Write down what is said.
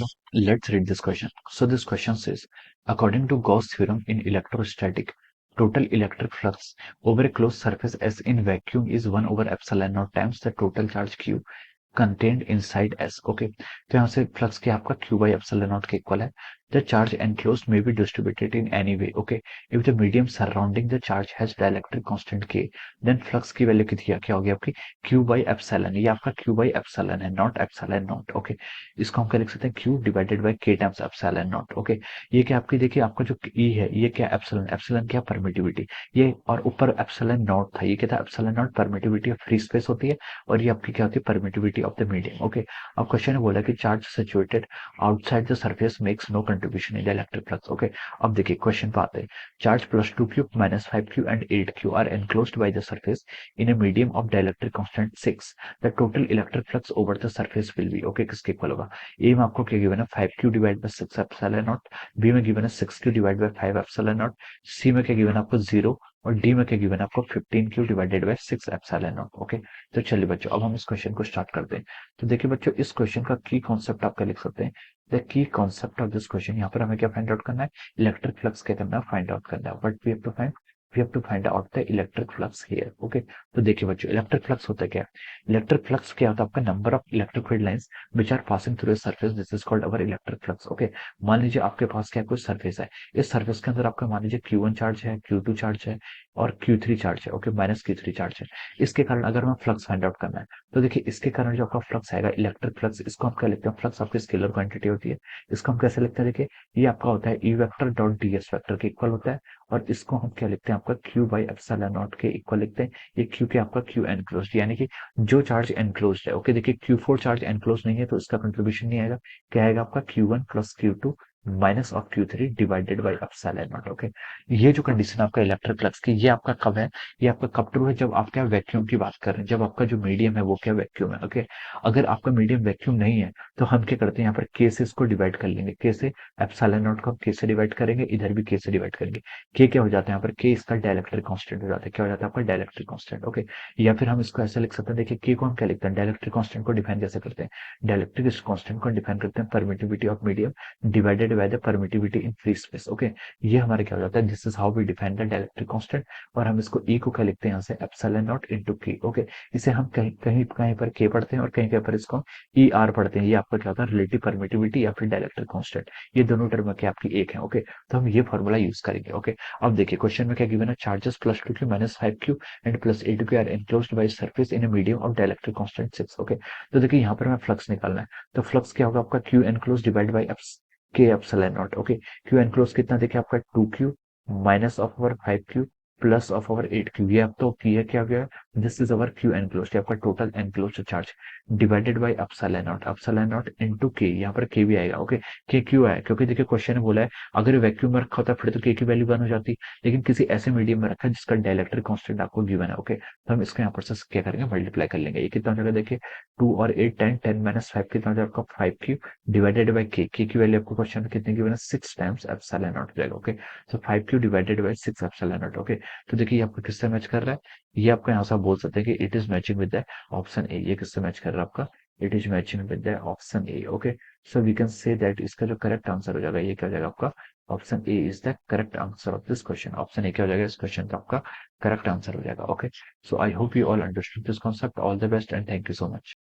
bachcho, let's read this question. So this question says, according to Gauss theorem in electrostatic, total electric flux over a closed surface S in vacuum is 1 over epsilon naught times the total charge Q contained inside S. Okay, तो यहाँ से flux क्या आपका Q by epsilon naught के equal है. The charge enclosed may be distributed in any way. Okay, if the medium surrounding the charge has dielectric constant K, then flux की value कितनी क्या होगी आपकी Q by epsilon. ये आपका Q by epsilon है, not epsilon naught. ओके, इसको हम क्या लिख सकते हैं Q divided by K times epsilon naught. Okay, ये क्या आपकी देखिए आपका जो E है ये क्या epsilon, epsilon क्या परमिटिविटी, ये और ऊपर epsilon naught था, ये क्या था epsilon naught permittivity of free space होती है और ये आपकी क्या होती है permittivity of the medium. Okay, अब क्वेश्चन ने बोला कि charge situated outside the surface makes no contribution in the electric flux. Okay, अब देखिए क्वेश्चन पे आते हैं. Charge plus 2q minus 5q and 8q are enclosed by the surface in a medium of dielectric constant 6. The total electric flux over the surface will be. Okay, किसके equal होगा. A में आपको क्या given है 5q divide by 6 epsilon naught, B में given है 6q divide by 5 epsilon naught, C में क्या गिवन है आपको 0 और डी में क्या गिवन है आपको 15q divided by 6 epsilon naught. Okay, तो चलिए बच्चों अब हम इस क्वेश्चन को स्टार्ट करते हैं. तो देखिए बच्चों इस क्वेश्चन का की कॉन्सेप्ट आप क्या लिख सकते हैं. The key concept of this question, यहाँ पर हमें क्या फाइंड आउट करना है, इलेक्ट्रिक फ्लक्स क्या करना है फाइंड आउट करना है. But we have to find out the electric flux here. Okay, तो देखिए बच्चों इलेक्ट्रिक फ्लक्स होता है क्या, इलेक्ट्रिक फ्लक्स क्या होता है आपका number of electric field lines which are passing through a surface, this is called our electric flux. Okay, मान लीजिए आपके पास क्या कोई सरफेस है, इस सरफेस के अंदर आपका मान लीजिए Q1 चार्ज है, Q2 चार्ज है और Q3 चार्ज है. ओके, माइनस Q3 चार्ज है. इसके कारण अगर हमें फ्लक्स फाइंड आउट करना है तो देखिए इसके कारण जो आपका फ्लक्स आएगा इलेक्ट्रिक फ्लक्स, इसको हम क्या लिखते हैं, फ्लक्स आपकी स्केलर क्वांटिटी होती है, इसको हम कैसे लिखते हैं देखिए ये आपका होता है E vector dot D S vector के इक्वल होता है और इसको हम क्या लिखते हैं आपका Q बाई एप्सिलॉन नॉट के इक्वल लिखते हैं. ये Q के आपका Q एनक्लोज्ड यानी कि जो चार्ज एनक्लोज्ड है. ओके, देखिए Q4 चार्ज एनक्लोज नहीं है तो इसका कंट्रीब्यूशन नहीं आएगा, क्या आएगा आपका Q1 plus Q2 minus of Q3 divided by epsilon naught. Okay, ये जो कंडीशन आपका इलेक्ट्रिक फ्लक्स की ये आपका कब है, ये आपका कब ट्रू है जब आप क्या वैक्यूम की बात कर रहे हैं, जब आपका जो मीडियम है वो क्या वैक्यूम है. ओके, अगर आपका मीडियम वैक्यूम नहीं है तो हम क्या करते हैं यहाँ पर के से इसको डिवाइड कर लेंगे, के से एप्सिलॉन नॉट को हम के से डिवाइड करेंगे, इधर भी के से डिवाइड करेंगे. के क्या हो जाता है यहाँ पर, के इसका डाइलेक्ट्रिक कांस्टेंट हो जाता है, क्या हो जाता है आपका डाइलेक्ट्रिक कांस्टेंट. ओके, या फिर हम इसको ऐसे लिख सकते हैं देखिए के को हम क्या लिखते हैं डाइलेक्ट्रिक कांस्टेंट को डिफाइन कैसे करते हैं, डाइलेक्ट्रिक कांस्टेंट को डिफाइन करते हैं permittivity of medium divided by the permittivity in free space. Okay, ये हमारे क्या हो जाता है, this is how we define the dielectric constant और हम इसको ई को क्या लिखते हैं यहाँ से एप्सिलॉन नॉट इनटू के. ओके, इसे हम कहीं कहीं कहीं पर के पढ़ते हैं और कहीं कहीं पर इसको ई आर पढ़ते हैं. ये आपका क्या होता है रिलेटिव परमिटिविटी या फिर डाइलेक्ट्रिक कांस्टेंट, ये दोनों टर्म की आपकी एक है. ओके, तो हम ये फॉर्मूला यूज करेंगे. ओके, अब देखिए क्वेश्चन में क्या गिवन है, charges plus 2q minus 5q and plus 8q are enclosed by surface in a medium of dielectric constant 6. Okay, तो देखिए यहाँ पर हमें फ्लक्स निकालना है, तो फ्लक्स क्या होगा आपका Q enclose divide by K epsilon naught. Okay, Q enclose कितना देखिए आपका 2q minus of our 5q plus of our 8q, ये अब तो की है क्या गया, this is our Q enclosed आपका total enclosed charge divided by epsilon naught into K, यहाँ पर के भी आएगा. ओके, के क्यों आया, क्योंकि देखिए क्वेश्चन ने बोला है अगर वैक्यूम में रखा होता फिर तो के की वैल्यू 1 हो जाती, लेकिन किसी ऐसे मीडियम में रखा है जिसका डाइलेक्ट्रिक कांस्टेंट आपको गिवन है. ओके, तो हम इसको यहाँ पर से क्या करेंगे मल्टीप्लाई कर लेंगे. ये कितना हो जाएगा देखिए 2 और 8 10 10 माइनस 5 कितना हो जाएगा आपका 5q डिवाइडेड बाय के की वैल्यू आपको क्वेश्चन में कितनी गिवन है 6 टाइम्स एप्सिलॉन नॉट हो जाएगा. Okay, so 5q divided by 6 epsilon naught. Okay, तो देखिए ये आपको किससे मैच कर रहा है, ये आपको यहाँ से आप बोल सकते हैं कि it is matching with the option A. ये किससे मैच कर रहा है आपका, it is matching with the option A. Okay, so we can say that इसका जो करेक्ट आंसर हो जाएगा ये क्या हो जाएगा आपका option A is the correct answer of this question. Option A क्या हो जाएगा इस क्वेश्चन का आपका करेक्ट आंसर हो जाएगा. Okay, so I hope you all understood this concept. All the best and thank you so much.